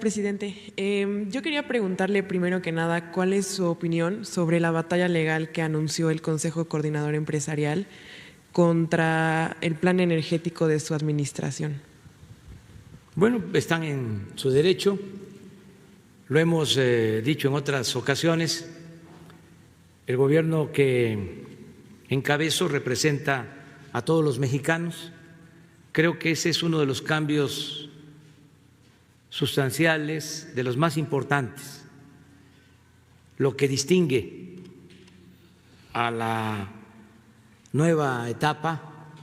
presidente. Yo quería preguntarle primero que nada cuál es su opinión sobre la batalla legal que anunció el Consejo Coordinador Empresarial contra el plan energético de su administración. Bueno, están en su derecho, lo hemos dicho en otras ocasiones, el gobierno que encabezo representa a todos los mexicanos. Creo que ese es uno de los cambios sustanciales, de los más importantes, lo que distingue a la nueva etapa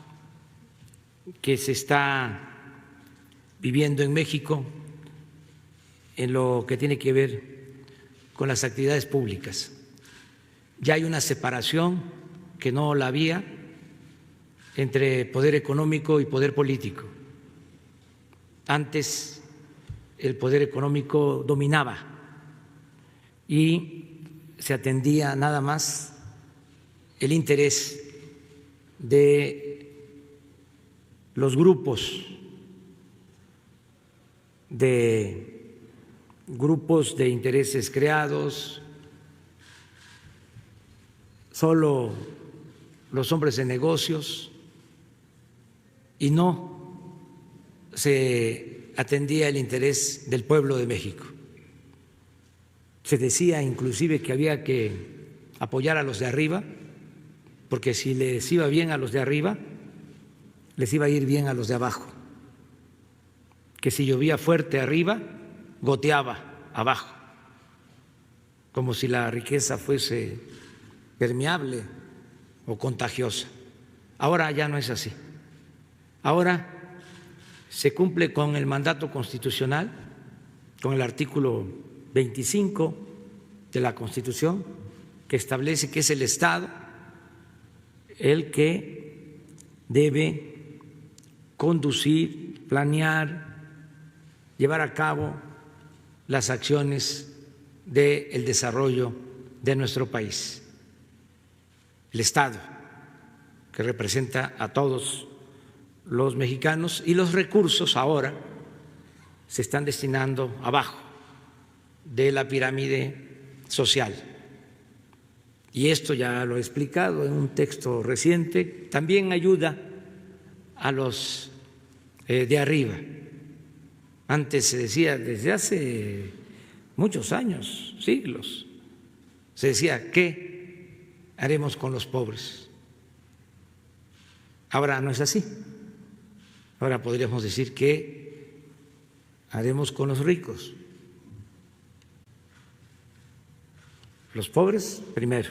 que se está viviendo en México en lo que tiene que ver con las actividades públicas. Ya hay una separación que no la había entre poder económico y poder político. Antes el poder económico dominaba y se atendía nada más el interés de los grupos de intereses creados, solo los hombres de negocios, y no se atendía el interés del pueblo de México. Se decía inclusive que había que apoyar a los de arriba, porque si les iba bien a los de arriba, les iba a ir bien a los de abajo, que si llovía fuerte arriba, goteaba abajo, como si la riqueza fuese permeable o contagiosa. Ahora ya no es así. Ahora se cumple con el mandato constitucional, con el artículo 25 de la Constitución, que establece que es el Estado el que debe conducir, planear, llevar a cabo las acciones del desarrollo de nuestro país. El Estado, que representa a todos los mexicanos, y los recursos ahora se están destinando abajo de la pirámide social. Y esto ya lo he explicado en un texto reciente. También ayuda a los de arriba. Antes se decía, desde hace muchos años, siglos, se decía, ¿qué haremos con los pobres? Ahora no es así. Ahora podríamos decir, ¿qué haremos con los ricos? Los pobres primero,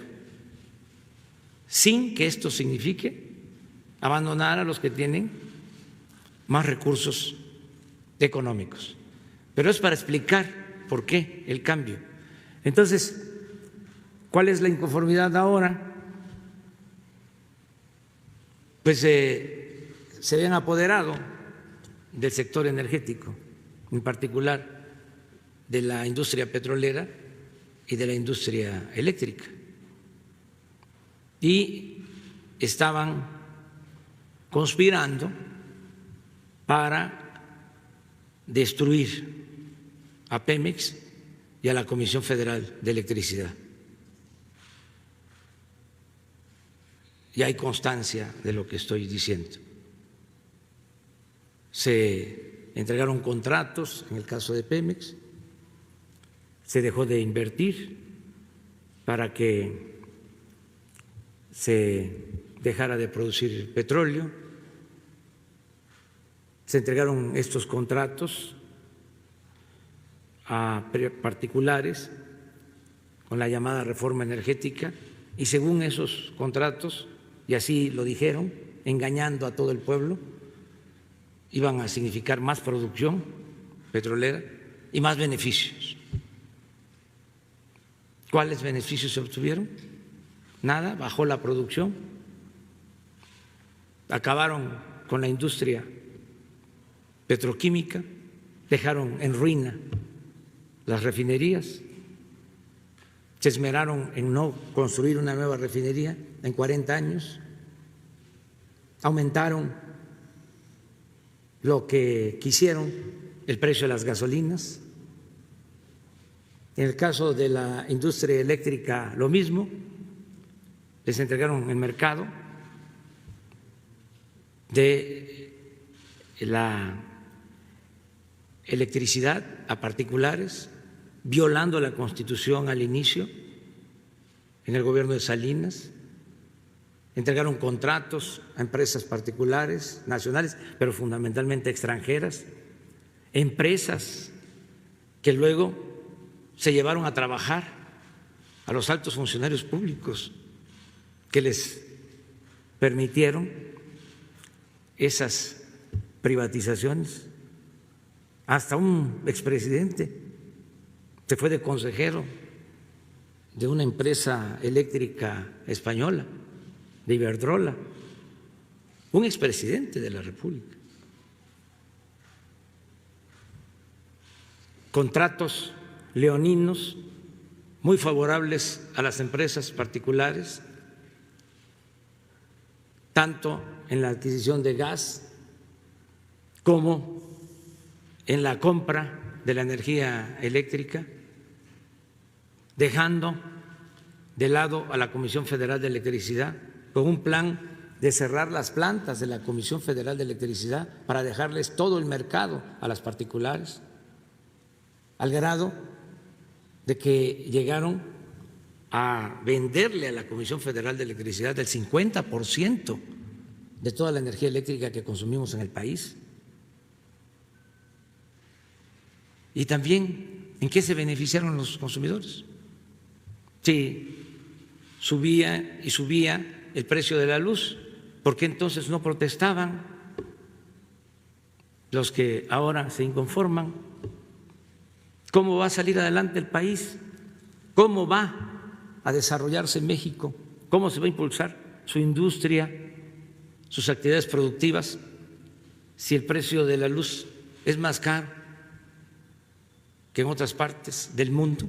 sin que esto signifique abandonar a los que tienen más recursos económicos. Pero es para explicar por qué el cambio. Entonces, ¿cuál es la inconformidad ahora? Pues se habían apoderado del sector energético, en particular de la industria petrolera y de la industria eléctrica, y estaban conspirando para destruir a Pemex y a la Comisión Federal de Electricidad. Y hay constancia de lo que estoy diciendo. Se entregaron contratos en el caso de Pemex, se dejó de invertir para que se dejara de producir petróleo, se entregaron estos contratos a particulares con la llamada reforma energética, y según esos contratos, y así lo dijeron, engañando a todo el pueblo, iban a significar más producción petrolera y más beneficios. ¿Cuáles beneficios se obtuvieron? Nada, bajó la producción, acabaron con la industria petroquímica, dejaron en ruina las refinerías, se esmeraron en no construir una nueva refinería en 40 años, aumentaron lo que quisieron, el precio de las gasolinas, En el caso de la industria eléctrica, lo mismo, les entregaron el mercado de la electricidad a particulares, violando la Constitución al inicio, en el gobierno de Salinas. Entregaron contratos a empresas particulares, nacionales, pero fundamentalmente extranjeras, empresas que luego se llevaron a trabajar a los altos funcionarios públicos que les permitieron esas privatizaciones. Hasta un expresidente se fue de consejero de una empresa eléctrica española, de Iberdrola, un expresidente de la República. Contratos leoninos muy favorables a las empresas particulares, tanto en la adquisición de gas como en la compra de la energía eléctrica, dejando de lado a la Comisión Federal de Electricidad con un plan de cerrar las plantas de la Comisión Federal de Electricidad para dejarles todo el mercado a las particulares, al grado de que llegaron a venderle a la Comisión Federal de Electricidad el 50% de toda la energía eléctrica que consumimos en el país. Y también, ¿en qué se beneficiaron los consumidores? Sí, subía y subía el precio de la luz, ¿por qué entonces no protestaban los que ahora se inconforman? ¿Cómo va a salir adelante el país? ¿Cómo va a desarrollarse México? ¿Cómo se va a impulsar su industria, sus actividades productivas, si el precio de la luz es más caro que en otras partes del mundo?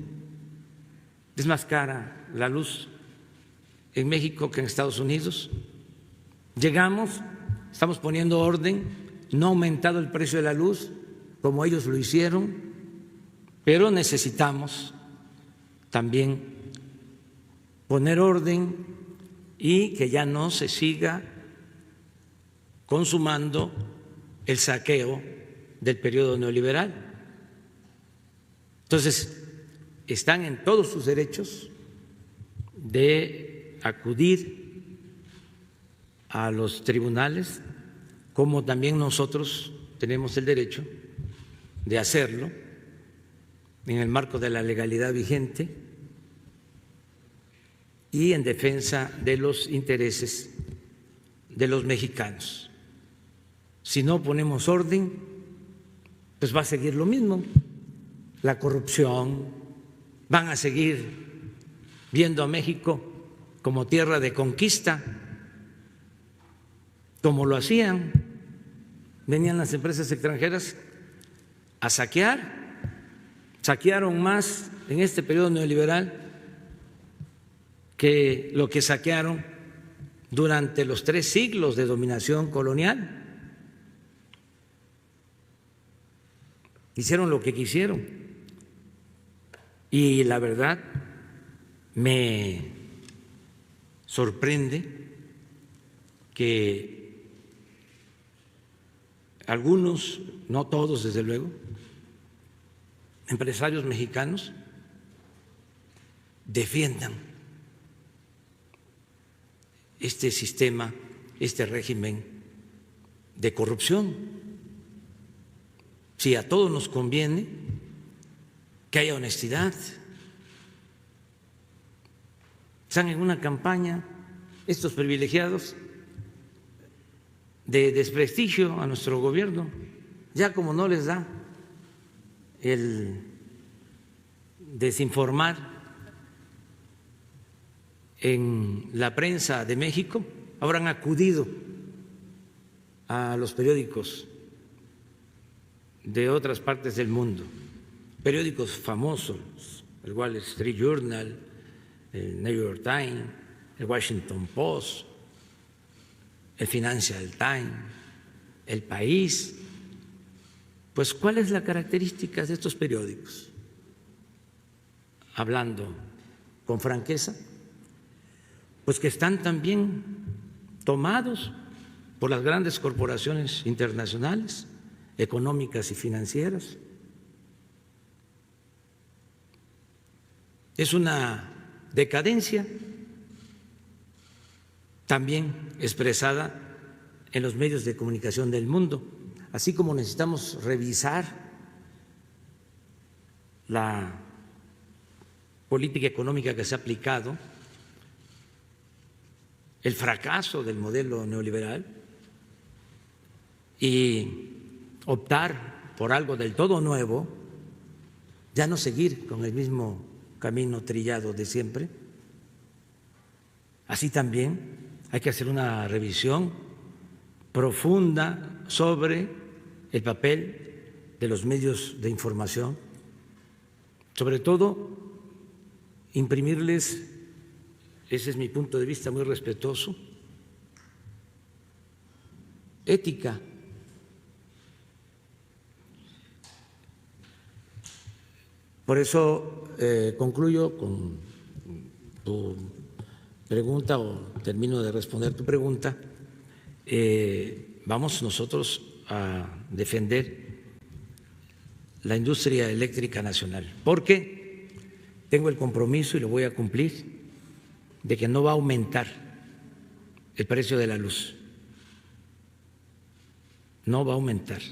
Es más cara la luz en México que en Estados Unidos. Llegamos, estamos poniendo orden, no ha aumentado el precio de la luz como ellos lo hicieron, pero necesitamos también poner orden y que ya no se siga consumando el saqueo del periodo neoliberal. Entonces, están en todos sus derechos de acudir a los tribunales, como también nosotros tenemos el derecho de hacerlo en el marco de la legalidad vigente y en defensa de los intereses de los mexicanos. Si no ponemos orden, pues va a seguir lo mismo, la corrupción. Van a seguir viendo a México como tierra de conquista, como lo hacían. Venían las empresas extranjeras a saquear, saquearon más en este periodo neoliberal que lo que saquearon durante los 3 siglos de dominación colonial. Hicieron lo que quisieron. Y la verdad me sorprende que algunos, no todos desde luego, empresarios mexicanos defiendan este sistema, este régimen de corrupción. Si a todos nos conviene que haya honestidad. Están en una campaña estos privilegiados de desprestigio a nuestro gobierno, ya como no les da el desinformar en la prensa de México, ahora han acudido a los periódicos de otras partes del mundo, periódicos famosos, el Wall Street Journal, el New York Times, el Washington Post, el Financial Times, El País. Pues, ¿cuál es la característica de estos periódicos? hablando con franqueza, pues que están también tomados por las grandes corporaciones internacionales, económicas y financieras. Es una decadencia también expresada en los medios de comunicación del mundo, así como necesitamos revisar la política económica que se ha aplicado, el fracaso del modelo neoliberal y optar por algo del todo nuevo, ya no seguir con el mismo camino trillado de siempre. Así también hay que hacer una revisión profunda sobre el papel de los medios de información, sobre todo imprimirles, ese es mi punto de vista muy respetuoso, ética. Por eso concluyo con tu pregunta o termino de responder tu pregunta. Vamos nosotros a defender la industria eléctrica nacional, porque tengo el compromiso y lo voy a cumplir de que no va a aumentar el precio de la luz, no va a aumentar.